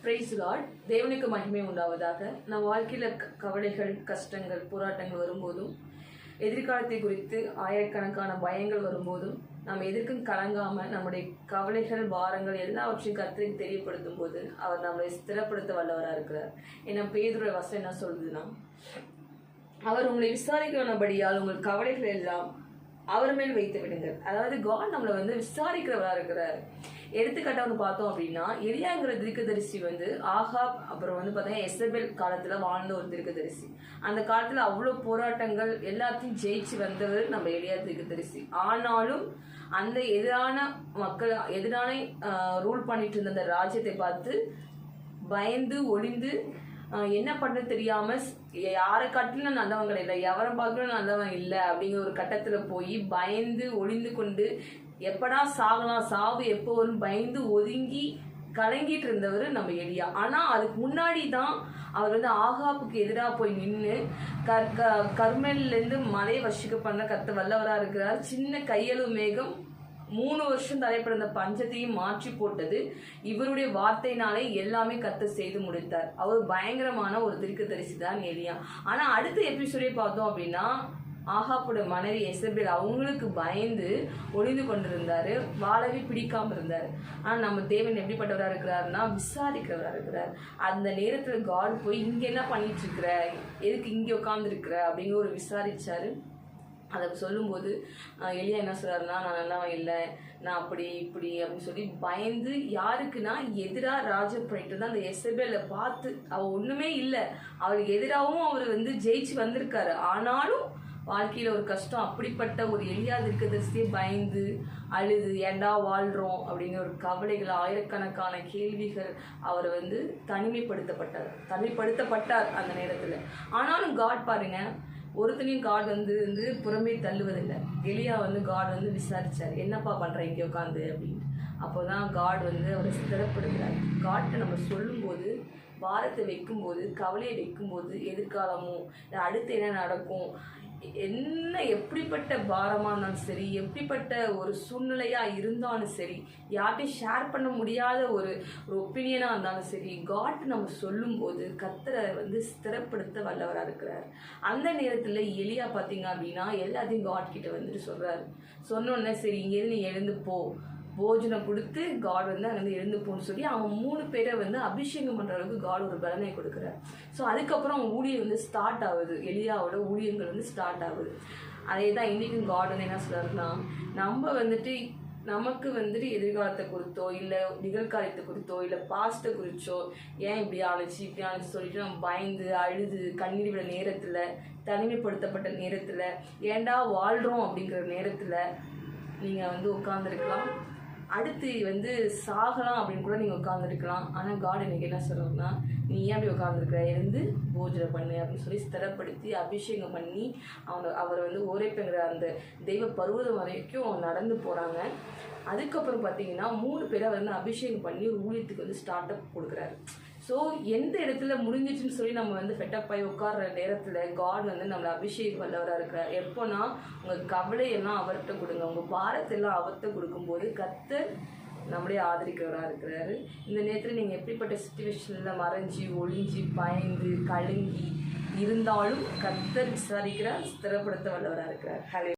Price Lord. தேவனுக்கு மகிமை உண்டாவதாக. நம் வாழ்க்கையில் கவலைகள், கஷ்டங்கள், போராட்டங்கள் வரும்போதும், எதிர்காலத்தை குறித்து ஆயிரக்கணக்கான பயங்கள் வரும்போதும் நாம் எதற்கும் கலங்காமல் நம்முடைய கவலைகள், பாரங்கள் எல்லாவற்றையும் கர்த்தருக்கு தெரியப்படுத்தும் போது அவர் நம்மளை ஸ்திரப்படுத்த வல்லவராக இருக்கிறார். ஏன்னா பேதுருடைய வசனம் என்ன சொல்றதுன்னா, அவர் உங்களை விசாரிக்கிறபடியால் உங்கள் கவலைகள் எல்லாம் அவர் மேல் வைத்து விடுங்கள். அதாவது காட் நம்மளை விசாரிக்கிறவரா இருக்கிறார். எடுத்துக்காட்டா பார்த்தோம் அப்படின்னா, எலியாங்கிற தீர்க்கதரிசி ஆகாப் அப்புறம் பார்த்தீங்கன்னா எசபெல் காலத்துல வாழ்ந்த ஒரு தீர்க்கதரிசி. அந்த காலத்துல அவ்வளவு போராட்டங்கள் எல்லாத்தையும் ஜெயிச்சு வந்தவர் நம்ம எலியா தீர்க்கதரிசி. ஆனாலும் அந்த எதிரான மக்கள் எதிரான ரூல் பண்ணிட்டு இருந்த அந்த ராஜ்யத்தை பார்த்து பயந்து ஒளிந்து என்ன பண்றது தெரியாம யாரை காட்டிலும் நல்லவங்க இல்லை, எவரை பார்க்கலும் நல்லவன் இல்லை அப்படிங்கிற ஒரு கட்டத்துல போய் பயந்து ஒளிந்து கொண்டு எப்படா சாகலாம், சாவு எப்போ வரும் பயந்து ஒதுங்கி கலங்கிட்டு இருந்தவர் நம்ம எலியா. ஆனா அதுக்கு முன்னாடி தான் அவர் ஆகாப்புக்கு எதிராக போய் நின்று கர்மேல்ல இருந்து மலையை வர்ஷிக்க பண்ண கத்த வல்லவரா இருக்கிறார். சின்ன கையளவு மேகம் 3 வருஷம் தலைப்பிறந்த பஞ்சத்தையும் மாற்றி போட்டது இவருடைய வார்த்தையினாலே எல்லாமே கத்த செய்து முடித்தார். அவர் பயங்கரமான ஒரு தீர்க்கதரிசி தான் எலியா. ஆனா அடுத்த எபிசோடே பார்த்தோம் அப்படின்னா, ஆகாப்புடைய மனைவி எசபேல் அவங்களுக்கு பயந்து ஒளிந்து கொண்டிருந்தாரு, வாழவே பிடிக்காம இருந்தாரு. ஆனா நம்ம தேவன் எப்படிப்பட்டவரா இருக்கிறாருன்னா விசாரிக்கிறவரா இருக்கிறார். அந்த நேரத்துல காட் போய் இங்க என்ன பண்ணிட்டு இருக்கிற, எதுக்கு இங்க உட்கார்ந்து இருக்கிற அப்படிங்கிற ஒரு விசாரிச்சாரு. அதை சொல்லும்போது எலியா என்ன சொல்றாருன்னா, நான் நல்லவன் இல்லை, நான் அப்படி இப்படி அப்படின்னு சொல்லி பயந்து யாருக்குன்னா எதிராக ராஜ்யம் பண்ணிட்டு தான் அந்த எசபேலை பார்த்து அவ ஒண்ணுமே இல்லை, அவளுக்கு எதிராகவும் அவர் ஜெயிச்சு வந்திருக்காரு. ஆனாலும் வாழ்க்கையில ஒரு கஷ்டம். அப்படிப்பட்ட ஒரு எலியா தீர்க்கதரிசியே பயந்து அழுது ஏண்டா வாழ்றோம் அப்படிங்கிற ஒரு கவலைகள், ஆயிரக்கணக்கான கேள்விகள், அவர் தனிமைப்படுத்தப்பட்டார் அந்த நேரத்துல. ஆனாலும் காட் பாருங்க, ஒருத்தனையும் காட் புறமே தள்ளுவதில்லை. எலியா காட் விசாரிச்சார், என்னப்பா பண்ற இங்கே உட்காந்து அப்படின்னு. அப்போதான் காட் அவரை ஸ்திரப்படுத்துறாரு. காட்டை நம்ம சொல்லும்போது, பாரத்தை வைக்கும்போது, கவலையை வைக்கும்போது, எதிர்காலமும் அடுத்து என்ன நடக்கும், என்ன எப்படிப்பட்ட பாரமா இருந்தாலும் சரி, எப்படிப்பட்ட ஒரு சூழ்நிலையா இருந்தாலும் சரி, யார்ட்டையும் ஷேர் பண்ண முடியாத ஒரு ஒப்பீனியனா இருந்தாலும் சரி, காட் நம்ம சொல்லும் போது கர்த்தரை ஸ்திரப்படுத்த வல்லவரா இருக்கிறார். அந்த நேரத்துல எலியா பாத்தீங்க அப்படின்னா எல்லாத்தையும் காட் கிட்ட சொல்றாரு. சொன்னோன்னே சரி இங்கிருந்து நீ எழுந்து போ, போஜனம் கொடுத்து காட் அங்கே எழுந்து போன்னு சொல்லி அவன் 3 பேரை அபிஷேகம் பண்ற அளவுக்கு காட் ஒரு பலனை கொடுக்குறார். ஸோ அதுக்கப்புறம் அவன் ஊழியம் ஸ்டார்ட் ஆகுது. எலியாவோட ஊழியங்கள் ஸ்டார்ட் ஆகுது. அதே தான் இன்னைக்கும் காட் என்ன சொல்றாருன்னா, நம்ம நமக்கு எதிர்காலத்தை குறித்தோ இல்லை நிகழ்காலத்தை குறித்தோ இல்லை பாஸ்ட்டை குறிச்சோ ஏன் இப்படி ஆணுச்சு சொல்லிட்டு நம்ம பயந்து அழுது கண்ணீர் விட நேரத்துல, தனிமைப்படுத்தப்பட்ட நேரத்துல, ஏண்டா வாழ்றோம் அப்படிங்கிற நேரத்துல நீங்க உட்கார்ந்துருக்கலாம். அடுத்து சாகலாம் அப்படின்னு கூட நீங்க உட்கார்ந்துருக்கலாம். ஆனா காட் எனக்கு என்ன சொல்றோம்னா, நீ ஏன் அப்படி உட்கார்ந்துருக்க, இருந்து பூஜை பண்ணு அப்படின்னு சொல்லி ஸ்திரப்படுத்தி அபிஷேகம் பண்ணி அவர் ஓரேப்புங்கிற அந்த தெய்வ பருவதம் வரைக்கும் நடந்து போறாங்க. அதுக்கப்புறம் பார்த்தீங்கன்னா 3 பேரை அபிஷேகம் பண்ணி ஒரு ஊழியத்துக்கு ஸ்டார்ட் அப் கொடுக்குறாரு. ஸோ எந்த இடத்துல முடிஞ்சிச்சுன்னு சொல்லி நம்ம ஃபெட்டப் ஆகி உட்கார்ற நேரத்தில் காட் நம்மளை அபிஷேகம் வல்லவராக இருக்கிறார். எப்போனா உங்கள் கவலையெல்லாம் அவர்கிட்ட கொடுங்க, உங்கள் பாரத்தெல்லாம் அவர்கிட்ட கொடுக்கும்போது கர்த்தர் நம்மளே ஆதரிக்கிறவராக இருக்கிறாரு. இந்த நேரத்தில் நீங்கள் எப்படிப்பட்ட சுச்சுவேஷனில் மறைஞ்சி ஒளிஞ்சி பயந்து கலங்கி இருந்தாலும் கர்த்தர் விசாரிக்கிறார், ஸ்திரப்படுத்த வல்லவராக இருக்கிறார்.